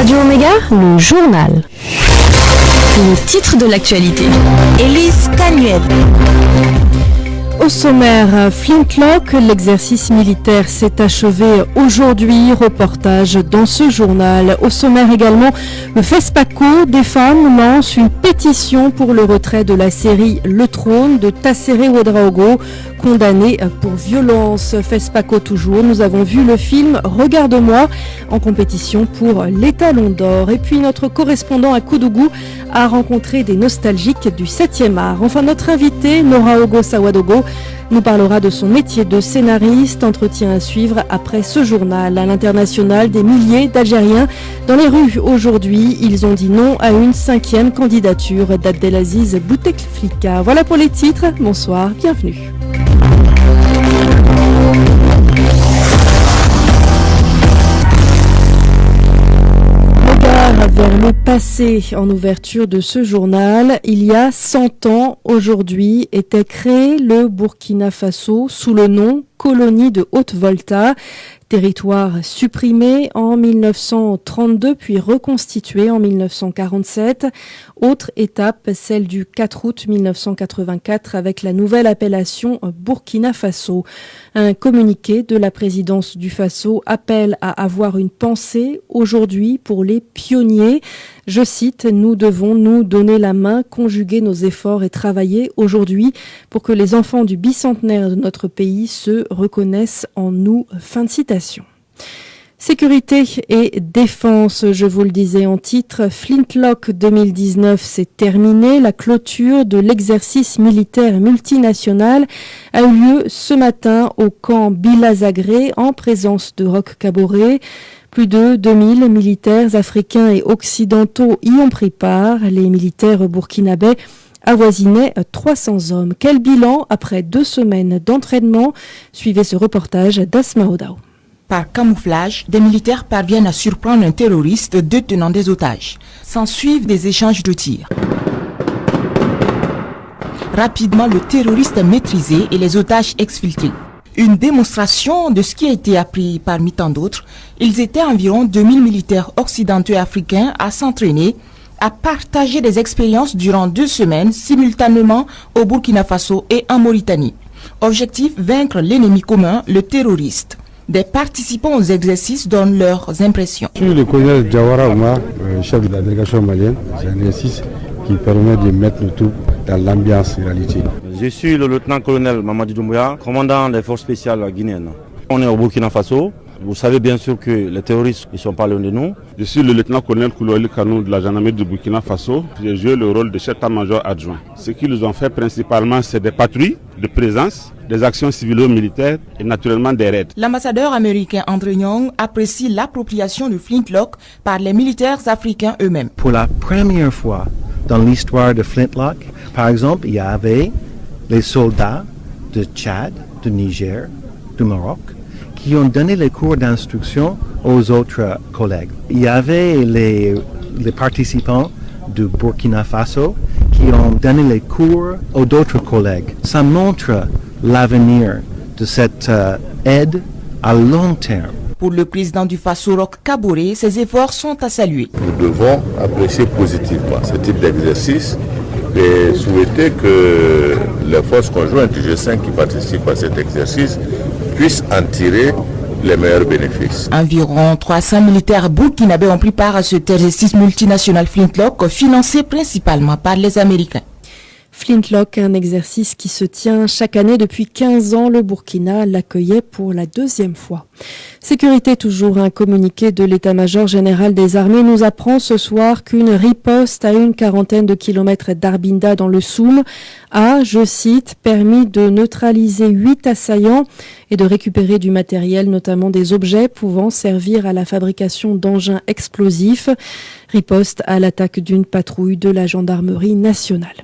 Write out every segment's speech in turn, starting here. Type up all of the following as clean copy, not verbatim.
Radio Omega, le journal. Le titre de l'actualité. Élise Canuel. Au sommaire, Flintlock, l'exercice militaire s'est achevé aujourd'hui. Reportage dans ce journal. Au sommaire également, le FESPACO des femmes lance une pétition pour le retrait de la série Le Trône de Tassere Ouedraogo, condamné pour violence. FESPACO toujours. Nous avons vu le film Regarde-moi en compétition pour l'Étalon d'or. Et puis notre correspondant à Koudougou a rencontré des nostalgiques du 7e art. Enfin, notre invité, Noraogo Sawadogo, nous parlera de son métier de scénariste. Entretien à suivre après ce journal. À l'international, des milliers d'Algériens dans les rues aujourd'hui. Ils ont dit non à une 5e candidature d'Abdelaziz Bouteflika. Voilà pour les titres. Bonsoir, bienvenue. Vers le passé, en ouverture de ce journal, il y a 100 ans, aujourd'hui, était créé le Burkina Faso sous le nom Colonie de Haute-Volta. Territoire supprimé en 1932 puis reconstitué en 1947. Autre étape, celle du 4 août 1984 avec la nouvelle appellation Burkina Faso. Un communiqué de la présidence du Faso appelle à avoir une pensée aujourd'hui pour les pionniers. Je cite, « Nous devons nous donner la main, conjuguer nos efforts et travailler aujourd'hui pour que les enfants du bicentenaire de notre pays se reconnaissent en nous. » Fin de citation. Sécurité et défense, je vous le disais en titre, Flintlock 2019 s'est terminé. La clôture de l'exercice militaire multinational a eu lieu ce matin au camp Bilazagré en présence de Roch Kaboré. Plus de 2000 militaires africains et occidentaux y ont pris part. Les militaires burkinabés avoisinaient 300 hommes. Quel bilan après 2 semaines d'entraînement? Suivez ce reportage d'Asma Odao. Par camouflage, des militaires parviennent à surprendre un terroriste détenant des otages. S'ensuivent des échanges de tirs. Rapidement, le terroriste est maîtrisé et les otages exfiltrés. Une démonstration de ce qui a été appris parmi tant d'autres. Ils étaient environ 2000 militaires occidentaux et africains à s'entraîner, à partager des expériences durant 2 semaines simultanément au Burkina Faso et en Mauritanie. Objectif, vaincre l'ennemi commun, le terroriste. Des participants aux exercices donnent leurs impressions. Je suis le colonel Diawara Omar, chef de la délégation malienne. C'est un exercice qui permet de mettre le tout dans l'ambiance réalité. Je suis le lieutenant-colonel Mamadi Doumbouya, commandant des forces spéciales guinéennes. On est au Burkina Faso. Vous savez bien sûr que les terroristes ne sont pas loin de nous. Je suis le lieutenant-colonel Koulouali Kanou de la gendarmerie du Burkina Faso. J'ai joué le rôle de chef-état-major adjoint. Ce qu'ils ont fait principalement, c'est des patrouilles de présence, des actions civilo-militaires et naturellement des raids. L'ambassadeur américain André Nyong apprécie l'appropriation du Flintlock par les militaires africains eux-mêmes. Pour la première fois dans l'histoire de Flintlock, par exemple, il y avait les soldats de Tchad, du Niger, du Maroc, qui ont donné les cours d'instruction aux autres collègues. Il y avait les participants du Burkina Faso qui ont donné les cours aux autres collègues. Ça montre l'avenir de cette aide à long terme. Pour le président du Faso, Roch Kaboré, ces efforts sont à saluer. Nous devons apprécier positivement ce type d'exercice et souhaiter que les forces conjointes du G5 qui participent à cet exercice puissent en tirer les meilleurs bénéfices. Environ 300 militaires burkinabés ont pris part à cet exercice multinational Flintlock, financé principalement par les Américains. Flintlock, un exercice qui se tient chaque année depuis 15 ans. Le Burkina l'accueillait pour la 2e fois. Sécurité toujours, un communiqué de l'état-major général des armées nous apprend ce soir qu'une riposte à une quarantaine de kilomètres d'Arbinda dans le Soum a, je cite, permis de neutraliser 8 assaillants et de récupérer du matériel, notamment des objets pouvant servir à la fabrication d'engins explosifs. Riposte à l'attaque d'une patrouille de la gendarmerie nationale.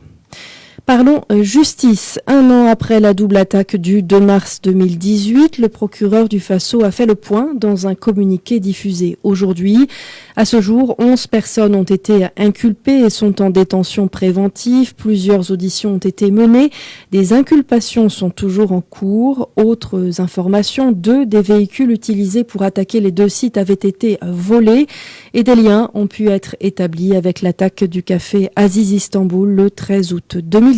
Parlons justice. Un an après la double attaque du 2 mars 2018, le procureur du Faso a fait le point dans un communiqué diffusé aujourd'hui. À ce jour, 11 personnes ont été inculpées et sont en détention préventive. Plusieurs auditions ont été menées. Des inculpations sont toujours en cours. Autres informations, 2 des véhicules utilisés pour attaquer les 2 sites avaient été volés et des liens ont pu être établis avec l'attaque du café Aziz Istanbul le 13 août 2017.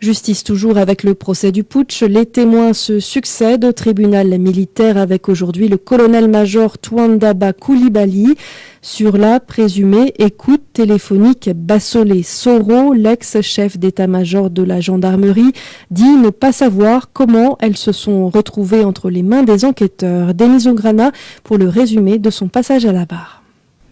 Justice toujours avec le procès du putsch. Les témoins se succèdent au tribunal militaire avec aujourd'hui le colonel-major Touandaba Coulibaly sur la présumée écoute téléphonique Bassolé Soro, l'ex-chef d'état-major de la gendarmerie, dit ne pas savoir comment elles se sont retrouvées entre les mains des enquêteurs. Denis Ograna pour le résumé de son passage à la barre.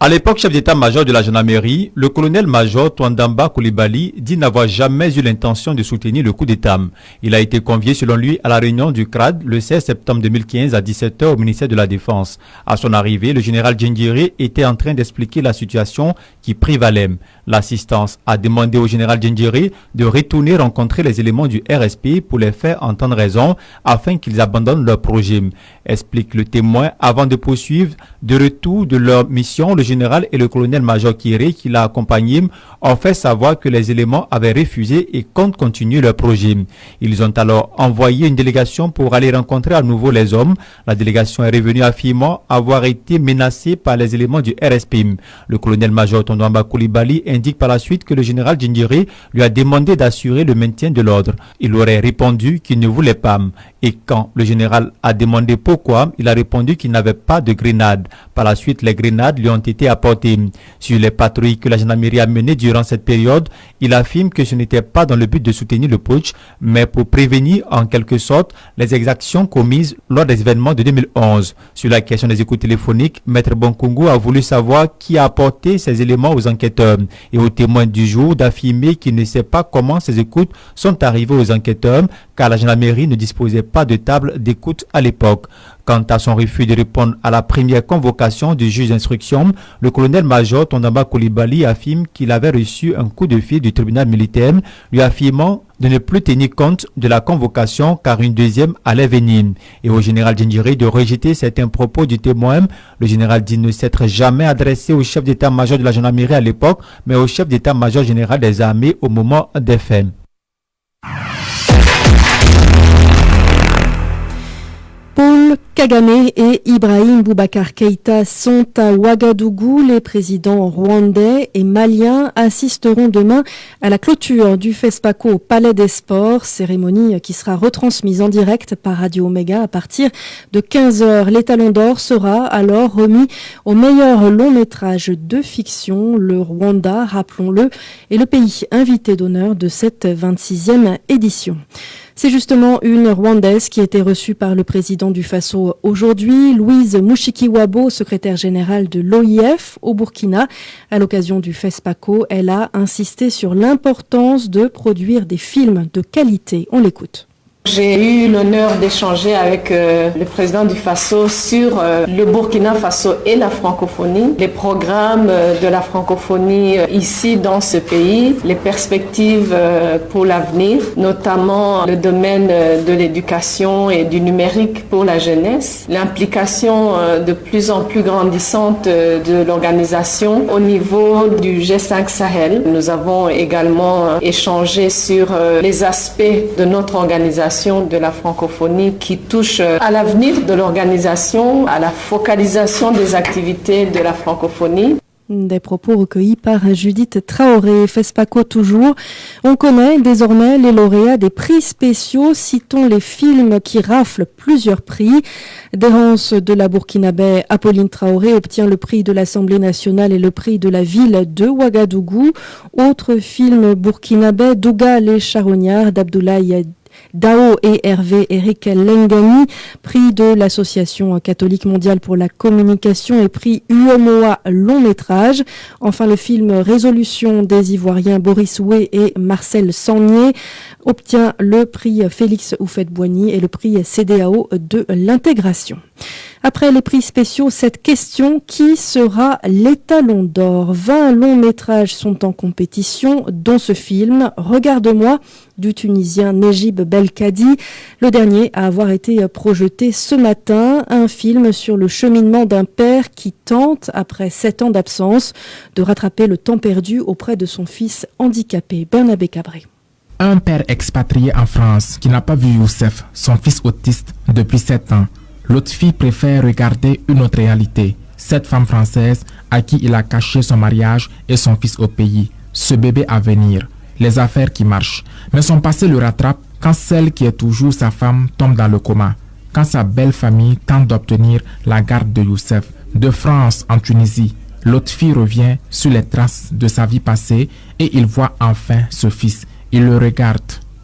À l'époque, chef d'état-major de la gendarmerie, le colonel-major Touandaba Coulibaly dit n'avoir jamais eu l'intention de soutenir le coup d'État. Il a été convié, selon lui, à la réunion du CRAD le 16 septembre 2015 à 17h au ministère de la Défense. À son arrivée, le général Djendjiri était en train d'expliquer la situation qui prévalait. L'assistance a demandé au général Djendjiri de retourner rencontrer les éléments du RSP pour les faire entendre raison afin qu'ils abandonnent leur projet. Explique le témoin avant de poursuivre. De retour de leur mission, le général et le colonel-major Kéré, qui l'a accompagné, ont fait savoir que les éléments avaient refusé et comptent continuer leur projet. Ils ont alors envoyé une délégation pour aller rencontrer à nouveau les hommes. La délégation est revenue affirmant avoir été menacée par les éléments du RSP. Le colonel-major Touandaba Coulibaly indique par la suite que le général Djendjiri lui a demandé d'assurer le maintien de l'ordre. Il aurait répondu qu'il ne voulait pas. Et quand le général a demandé pourquoi, il a répondu qu'il n'avait pas de grenades. Par la suite, les grenades lui ont été apportées. Sur les patrouilles que la gendarmerie a menées durant cette période, il affirme que ce n'était pas dans le but de soutenir le putsch, mais pour prévenir en quelque sorte les exactions commises lors des événements de 2011. Sur la question des écoutes téléphoniques, Maître Bonkungu a voulu savoir qui a apporté ces éléments aux enquêteurs et aux témoins du jour d'affirmer qu'il ne sait pas comment ces écoutes sont arrivées aux enquêteurs car la gendarmerie ne disposait pas de table d'écoute à l'époque. Quant à son refus de répondre à la première convocation du juge d'instruction, le colonel-major Touandaba Coulibaly affirme qu'il avait reçu un coup de fil du tribunal militaire lui affirmant de ne plus tenir compte de la convocation car une deuxième allait venir. Et au général Djendjiri de rejeter certains propos du témoin. Le général dit ne s'être jamais adressé au chef d'état-major de la gendarmerie à l'époque, mais au chef d'état-major général des armées au moment des faits. Paul Kagame et Ibrahim Boubacar Keïta sont à Ouagadougou. Les présidents rwandais et maliens assisteront demain à la clôture du FESPACO au Palais des Sports, cérémonie qui sera retransmise en direct par Radio Omega à partir de 15h. L'étalon d'or sera alors remis au meilleur long métrage de fiction. Le Rwanda, rappelons-le, est le pays invité d'honneur de cette 26e édition. C'est justement une Rwandaise qui a été reçue par le président du Faso aujourd'hui, Louise Mushikiwabo, secrétaire générale de l'OIF au Burkina. À l'occasion du FESPACO, elle a insisté sur l'importance de produire des films de qualité. On l'écoute. J'ai eu l'honneur d'échanger avec le président du Faso sur le Burkina Faso et la francophonie, les programmes de la francophonie ici dans ce pays, les perspectives pour l'avenir, notamment le domaine de l'éducation et du numérique pour la jeunesse, l'implication de plus en plus grandissante de l'organisation au niveau du G5 Sahel. Nous avons également échangé sur les aspects de notre organisation de la francophonie qui touche à l'avenir de l'organisation, à la focalisation des activités de la francophonie. Des propos recueillis par Judith Traoré. FESPACO toujours. On connaît désormais les lauréats des prix spéciaux. Citons les films qui raflent plusieurs prix. D'errance de la Burkinabé, Apolline Traoré obtient le prix de l'Assemblée nationale et le prix de la ville de Ouagadougou. Autre film burkinabé, Douga les charognards d'Abdoulaye Dao et Hervé Eric Lengani, prix de l'Association catholique mondiale pour la communication et prix UMOA long métrage. Enfin, le film Résolution des Ivoiriens Boris Oué et Marcel Sagnier obtient le prix Félix Houphouët-Boigny et le prix CEDEAO de l'intégration. Après les prix spéciaux, cette question, qui sera l'étalon d'or? 20 longs métrages sont en compétition, dont ce film, Regarde-moi, du Tunisien Nejib Belkadi, le dernier à avoir été projeté ce matin, un film sur le cheminement d'un père qui tente, après 7 ans d'absence, de rattraper le temps perdu auprès de son fils handicapé. Bernabé Cabré. Un père expatrié en France qui n'a pas vu Youssef, son fils autiste, depuis 7 ans. L'autre fille préfère regarder une autre réalité. Cette femme française à qui il a caché son mariage et son fils au pays. Ce bébé à venir. Les affaires qui marchent. Mais son passé le rattrape quand celle qui est toujours sa femme tombe dans le coma. Quand sa belle famille tente d'obtenir la garde de Youssef. De France en Tunisie, l'autre fille revient sur les traces de sa vie passée et il voit enfin ce fils. Il le regarde.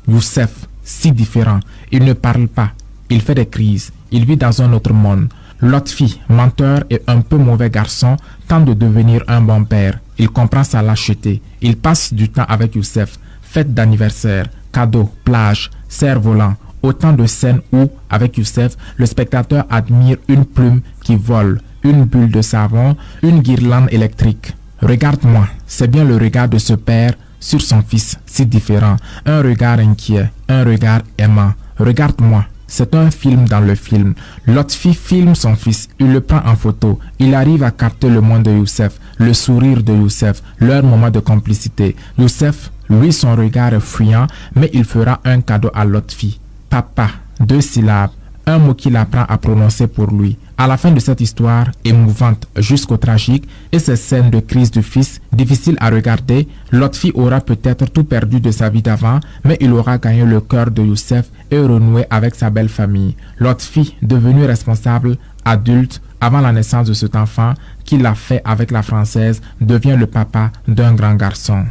Youssef, si différent. Il ne parle pas. Il fait des crises. Il vit dans un autre monde. L'autre fille, menteur et un peu mauvais garçon, tente de devenir un bon père. Il comprend sa lâcheté. Il passe du temps avec Youssef. Fête d'anniversaire, cadeaux, plage, cerf-volant. Autant de scènes où, avec Youssef, le spectateur admire une plume qui vole, une bulle de savon, une guirlande électrique. Regarde-moi, c'est bien le regard de ce père sur son fils, si différent. Un regard inquiet, un regard aimant. Regarde-moi. C'est un film dans le film. L'autre fille filme son fils, il le prend en photo. Il arrive à capter le monde de Youssef, le sourire de Youssef, leur moment de complicité. Youssef, lui, son regard est fuyant, mais il fera un cadeau à l'autre fille. Papa, 2 syllabes, un mot qu'il apprend à prononcer pour lui. À la fin de cette histoire, émouvante jusqu'au tragique, et ces scènes de crise du fils, difficiles à regarder, l'autre fille aura peut-être tout perdu de sa vie d'avant, mais il aura gagné le cœur de Youssef et renoué avec sa belle famille. L'autre fille, devenue responsable, adulte, avant la naissance de cet enfant, qu'il a fait avec la française, devient le papa d'un grand garçon.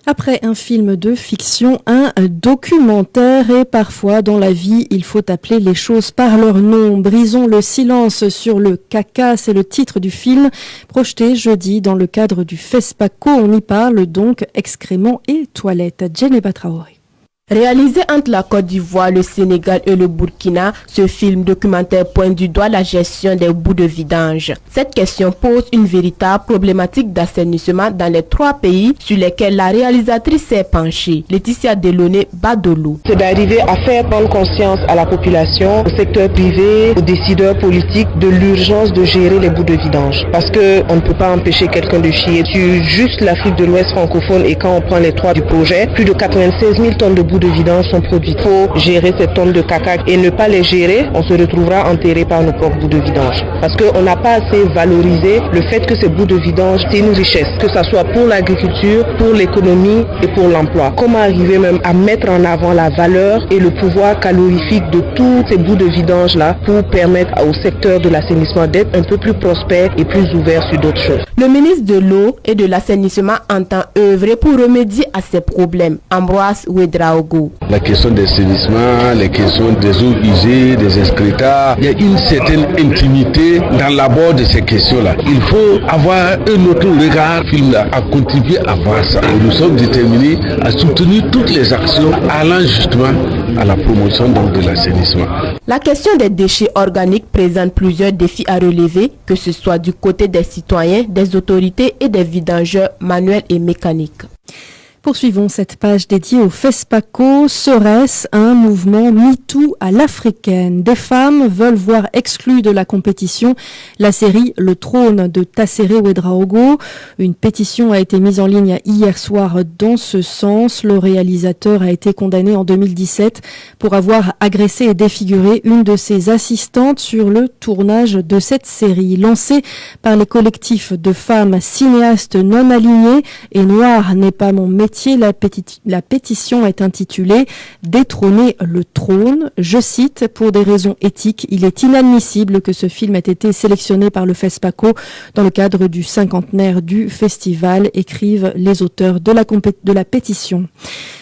Après un film de fiction, un documentaire, et parfois dans la vie, il faut appeler les choses par leur nom. Brisons le silence sur le caca, c'est le titre du film, projeté jeudi dans le cadre du FESPACO. On y parle donc excréments et toilettes. Djeneba Traoré. Réalisé entre la Côte d'Ivoire, le Sénégal et le Burkina, ce film documentaire pointe du doigt la gestion des boues de vidange. Cette question pose une véritable problématique d'assainissement dans les 3 pays sur lesquels la réalisatrice s'est penchée. Laetitia Delaunay Badolo. C'est d'arriver à faire prendre conscience à la population, au secteur privé, aux décideurs politiques de l'urgence de gérer les boues de vidange. Parce qu'on ne peut pas empêcher quelqu'un de chier sur juste l'Afrique de l'Ouest francophone, et quand on prend les 3 du projet, plus de 96 000 tonnes de boues de vidange sont produites. Il faut gérer ces tonnes de caca et ne pas les gérer, on se retrouvera enterré par nos propres bouts de vidange. Parce qu'on n'a pas assez valorisé le fait que ces bouts de vidange, c'est une richesse, que ce soit pour l'agriculture, pour l'économie et pour l'emploi. Comment arriver même à mettre en avant la valeur et le pouvoir calorifique de tous ces bouts de vidange là pour permettre au secteur de l'assainissement d'être un peu plus prospère et plus ouvert sur d'autres choses. Le ministre de l'eau et de l'assainissement entend œuvrer pour remédier à ces problèmes. Ambroise Ouedraogo. La question des assainissement, les questions des eaux usées, des excrétas, il y a une certaine intimité dans l'abord de ces questions-là. Il faut avoir un autre regard à contribuer à voir ça. Et nous sommes déterminés à soutenir toutes les actions allant justement à la promotion donc, de l'assainissement. La question des déchets organiques présente plusieurs défis à relever, que ce soit du côté des citoyens, des autorités et des vidangeurs manuels et mécaniques. Poursuivons cette page dédiée au FESPACO. Serait-ce un mouvement MeToo à l'africaine? Des femmes veulent voir exclue de la compétition la série Le Trône de Tassere Ouedraogo. Une pétition a été mise en ligne hier soir dans ce sens. Le réalisateur a été condamné en 2017 pour avoir agressé et défiguré une de ses assistantes sur le tournage de cette série. Lancée par les collectifs de femmes cinéastes non alignées et Noir n'est pas mon métier, la pétition est intitulée « Détrôner le trône ». Je cite, « Pour des raisons éthiques, il est inadmissible que ce film ait été sélectionné par le FESPACO dans le cadre du 50aire du festival », écrivent les auteurs de la pétition.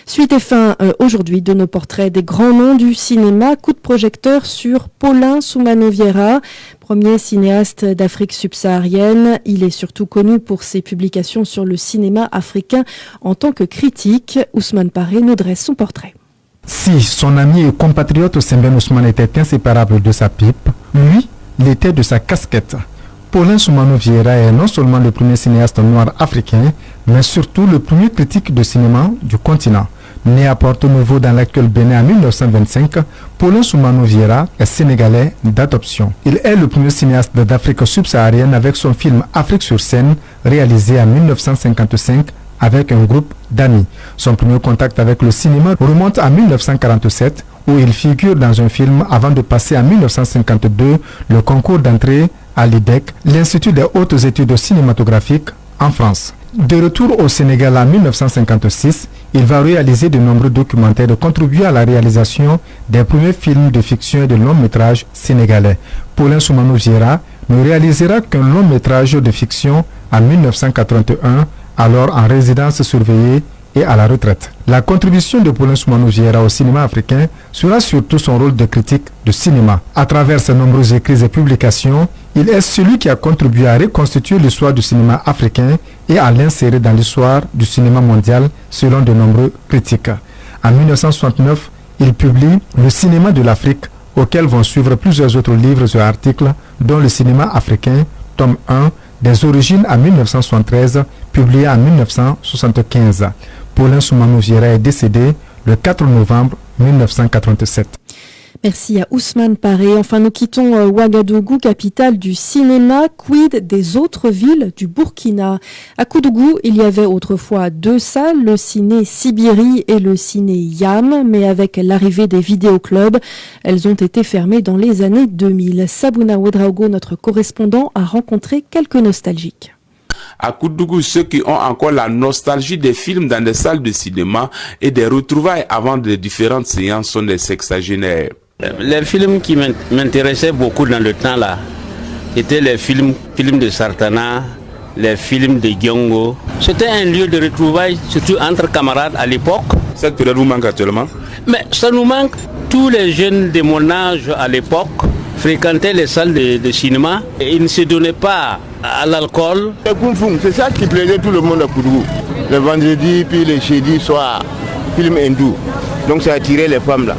Suite et fin aujourd'hui de nos portraits des grands noms du cinéma. Coup de projecteur sur Paulin Soumano-Vieira, premier cinéaste d'Afrique subsaharienne. Il est surtout connu pour ses publications sur le cinéma africain en tant que critique. Ousmane Paré nous dresse son portrait. Si son ami et compatriote Sembène Ousmane était inséparable de sa pipe, lui l'était de sa casquette. Paulin Soumano Vieira est non seulement le premier cinéaste noir africain, mais surtout le premier critique de cinéma du continent. Né à Porto Novo dans l'actuel Bénin en 1925, Paulin Soumano Vieira est sénégalais d'adoption. Il est le premier cinéaste d'Afrique subsaharienne avec son film Afrique sur scène, réalisé en 1955 avec un groupe d'amis. Son premier contact avec le cinéma remonte à 1947, où il figure dans un film avant de passer en 1952 le concours d'entrée à l'IDEC, l'Institut des hautes études cinématographiques en France. De retour au Sénégal en 1956, il va réaliser de nombreux documentaires et contribuer à la réalisation des premiers films de fiction et de long métrage sénégalais. Paulin Soumano Vieira ne réalisera qu'un long métrage de fiction en 1981, alors en résidence surveillée et à la retraite. La contribution de Paulin Soumano Vieira au cinéma africain sera surtout son rôle de critique de cinéma. À travers ses nombreux écrits et publications, il est celui qui a contribué à reconstituer l'histoire du cinéma africain et à l'insérer dans l'histoire du cinéma mondial selon de nombreux critiques. En 1969, il publie Le cinéma de l'Afrique, auquel vont suivre plusieurs autres livres et articles, dont Le cinéma africain, tome 1, des origines en 1973, publié en 1975. Paulin Soumano Vieira est décédé le 4 novembre 1987. Merci à Ousmane Paré. Enfin, nous quittons Ouagadougou, capitale du cinéma. Quid des autres villes du Burkina? À Koudougou, il y avait autrefois 2 salles, le ciné Sibiri et le ciné Yam, mais avec l'arrivée des vidéoclubs, elles ont été fermées dans les années 2000. Sabouna Ouedraogo, notre correspondant, a rencontré quelques nostalgiques. À Koudougou, ceux qui ont encore la nostalgie des films dans des salles de cinéma et des retrouvailles avant de différentes séances sont des sexagénaires. Les films qui m'intéressaient beaucoup dans le temps là étaient les films de Sartana, les films de Giongo. C'était un lieu de retrouvailles, surtout entre camarades à l'époque. Cette période vous manque actuellement? Mais ça nous manque. Tous les jeunes de mon âge à l'époque fréquentaient les salles de cinéma et ils ne se donnaient pas à l'alcool. Le Kung Fu, c'est ça qui plaisait tout le monde à Koudougou. Le vendredi puis le jeudi soir, film hindou. Donc ça attirait les femmes là.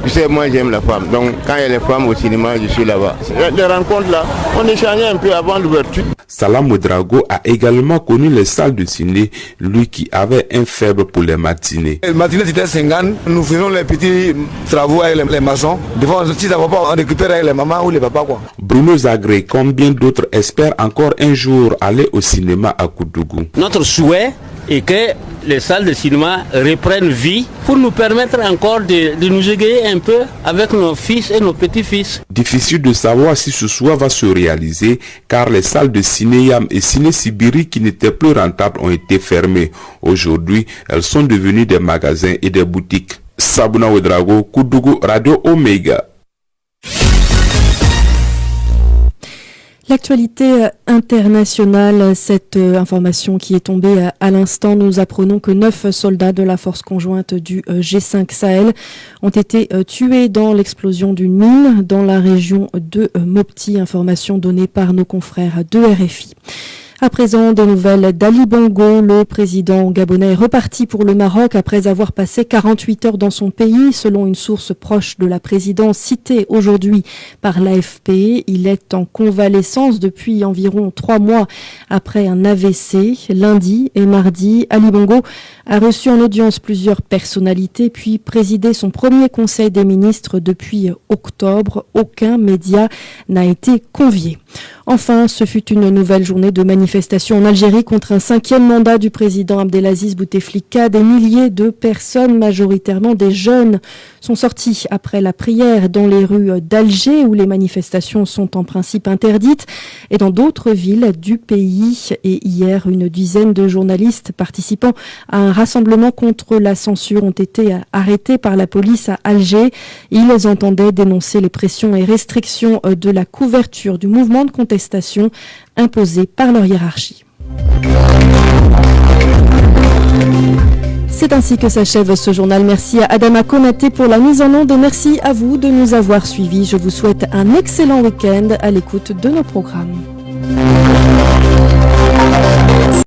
Tu sais, moi j'aime la femme. Donc quand il y a les femmes au cinéma, je suis là-bas. Les rencontres là, on échangeait un peu avant l'ouverture. Salam Ouedraogo a également connu les salles de ciné, lui qui avait un faible pour les matinées. Les matinées c'était 50, nous faisons les petits travaux avec les maçons. Des fois, si ça va pas, on récupère avec les mamans ou les papas quoi. Bruno Zagré, comme bien d'autres, espère encore un jour aller au cinéma à Koudougou. Notre souhait est que les salles de cinéma reprennent vie pour nous permettre encore de nous égayer un peu avec nos fils et nos petits-fils. Difficile de savoir si ce choix va se réaliser car les salles de ciné Yam et ciné Sibiri qui n'étaient plus rentables ont été fermées. Aujourd'hui, elles sont devenues des magasins et des boutiques. Sabouna Ouedraogo, Koudougou, Radio Omega. L'actualité internationale, cette information qui est tombée à l'instant, nous apprenons que 9 soldats de la force conjointe du G5 Sahel ont été tués dans l'explosion d'une mine dans la région de Mopti, information donnée par nos confrères de RFI. À présent, des nouvelles d'Ali Bongo. Le président gabonais est reparti pour le Maroc après avoir passé 48 heures dans son pays. Selon une source proche de la présidence citée aujourd'hui par l'AFP, il est en convalescence depuis environ 3 mois après un AVC. Lundi et mardi, Ali Bongo a reçu en audience plusieurs personnalités puis présidé son premier conseil des ministres depuis octobre. Aucun média n'a été convié. Enfin, ce fut une nouvelle journée de manifestation en Algérie contre un 5e mandat du président Abdelaziz Bouteflika. Des milliers de personnes, majoritairement des jeunes, sont sorties après la prière dans les rues d'Alger où les manifestations sont en principe interdites et dans d'autres villes du pays. Et hier, une dizaine de journalistes participant à un rassemblement contre la censure ont été arrêtés par la police à Alger. Ils entendaient dénoncer les pressions et restrictions de la couverture du mouvement de contestation imposée par leur hiérarchie. C'est ainsi que s'achève ce journal. Merci à Adama Konaté pour la mise en onde et merci à vous de nous avoir suivis. Je vous souhaite un excellent week-end à l'écoute de nos programmes.